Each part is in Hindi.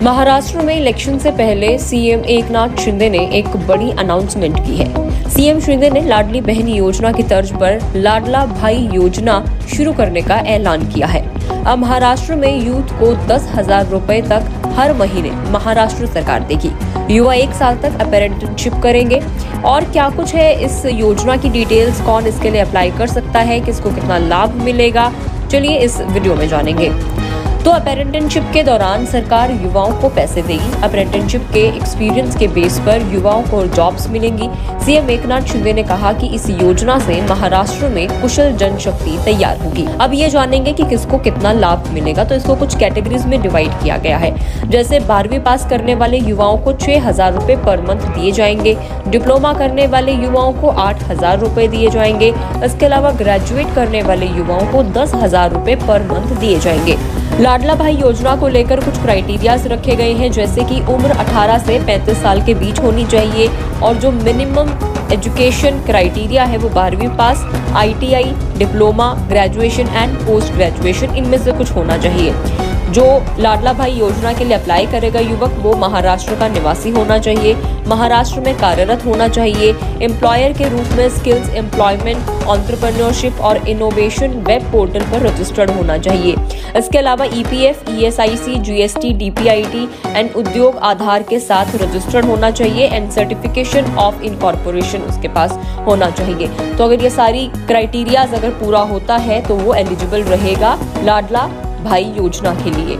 महाराष्ट्र में इलेक्शन से पहले सीएम एकनाथ शिंदे ने एक बड़ी अनाउंसमेंट की है। सीएम शिंदे ने लाडली बहन योजना की तर्ज पर लाडला भाई योजना शुरू करने का ऐलान किया है। अब महाराष्ट्र में यूथ को 10,000 रुपए तक हर महीने महाराष्ट्र सरकार देगी। युवा 1 साल तक अप्रेंटिसशिप करेंगे। और क्या कुछ है इस योजना की डिटेल्स, कौन इसके लिए अप्लाई कर सकता है, किसको कितना लाभ मिलेगा, चलिए इस वीडियो में जानेंगे। तो अप्रेंटिसशिप के दौरान सरकार युवाओं को पैसे देगी। अप्रेंटिसशिप के एक्सपीरियंस के बेस पर युवाओं को जॉब्स मिलेंगी। सीएम एकनाथ शिंदे ने कहा कि इस योजना से महाराष्ट्र में कुशल जनशक्ति तैयार होगी। अब ये जानेंगे कि किसको कितना लाभ मिलेगा। तो इसको कुछ कैटेगरीज में डिवाइड किया गया है। जैसे 12वीं पास करने वाले युवाओं को 6,000 रुपए पर मंथ दिए जाएंगे। डिप्लोमा करने वाले युवाओं को 8,000 रुपए दिए जाएंगे। इसके अलावा ग्रेजुएट करने वाले युवाओं को 10,000 रुपए पर मंथ दिए जाएंगे। लाडला भाई योजना को लेकर कुछ क्राइटेरियाज रखे गए हैं, जैसे कि उम्र 18 से 35 साल के बीच होनी चाहिए और जो मिनिमम एजुकेशन क्राइटेरिया है वो 12वीं पास, ITI, diploma, graduation and post graduation, इनमें से कुछ होना चाहिए। जो लाडला भाई योजना के लिए अप्लाई करेगा युवक, वो महाराष्ट्र का निवासी होना चाहिए, महाराष्ट्र में कार्यरत होना चाहिए, एम्प्लॉयर के रूप में स्किल्स एम्प्लॉयमेंट, एंटरप्रेन्योरशिप और इनोवेशन वेब पोर्टल पर रजिस्टर्ड होना चाहिए। इसके अलावा EPF, ESIC, GST, DPIT and उद्योग आधार के साथ रजिस्टर्ड होना चाहिए एंड सर्टिफिकेशन ऑफ इनकॉर्पोरेशन उसके पास होना चाहिए। तो अगर ये सारी क्राइटेरियाज अगर पूरा होता है तो वो एलिजिबल रहेगा लाडला भाई योजना के लिए।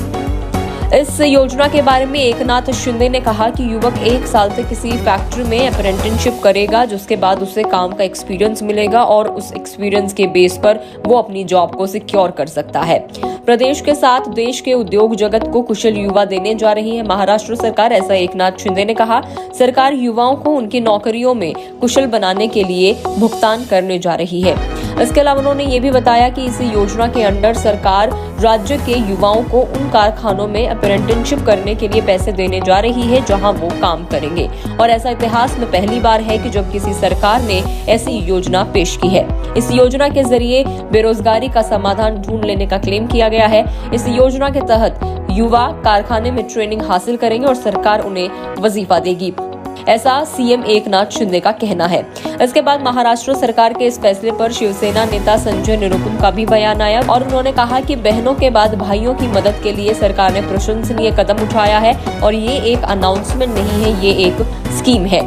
इस योजना के बारे में एकनाथ शिंदे ने कहा कि युवक 1 साल तक किसी फैक्ट्री में अप्रेंटिसशिप करेगा, जिसके बाद उसे काम का एक्सपीरियंस मिलेगा और उस एक्सपीरियंस के बेस पर वो अपनी जॉब को सिक्योर कर सकता है। प्रदेश के साथ देश के उद्योग जगत को कुशल युवा देने जा रही है महाराष्ट्र सरकार, ऐसा एकनाथ शिंदे ने कहा। सरकार युवाओं को उनकी नौकरियों में कुशल बनाने के लिए भुगतान करने जा रही है। इसके अलावा उन्होंने ये भी बताया कि इस योजना के अंडर सरकार राज्य के युवाओं को उन कारखानों में अप्रेंटिसशिप करने के लिए पैसे देने जा रही है जहां वो काम करेंगे। और ऐसा इतिहास में पहली बार है कि जब किसी सरकार ने ऐसी योजना पेश की है। इस योजना के जरिए बेरोजगारी का समाधान ढूंढ लेने का क्लेम किया गया है। इस योजना के तहत युवा कारखाने में ट्रेनिंग हासिल करेंगे और सरकार उन्हें वजीफा देगी, ऐसा सीएम एकनाथ शिंदे का कहना है। इसके बाद महाराष्ट्र सरकार के इस फैसले पर शिवसेना नेता संजय निरुपम का भी बयान आया और उन्होंने कहा कि बहनों के बाद भाइयों की मदद के लिए सरकार ने प्रशंसनीय कदम उठाया है और ये एक अनाउंसमेंट नहीं है, ये एक स्कीम है।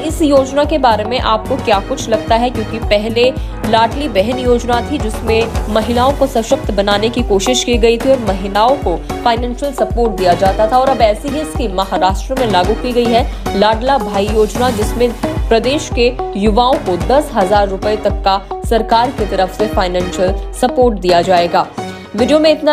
इस योजना के बारे में आपको क्या कुछ लगता है, क्योंकि पहले लाडली बहन योजना थी जिसमें महिलाओं को सशक्त बनाने की कोशिश की गई थी और महिलाओं को फाइनेंशियल सपोर्ट दिया जाता था, और अब ऐसी ही स्कीम महाराष्ट्र में लागू की गई है लाडला भाई योजना, जिसमें प्रदेश के युवाओं को 10,000 रुपए तक का सरकार की तरफ से फाइनेंशियल सपोर्ट दिया जाएगा। वीडियो में इतना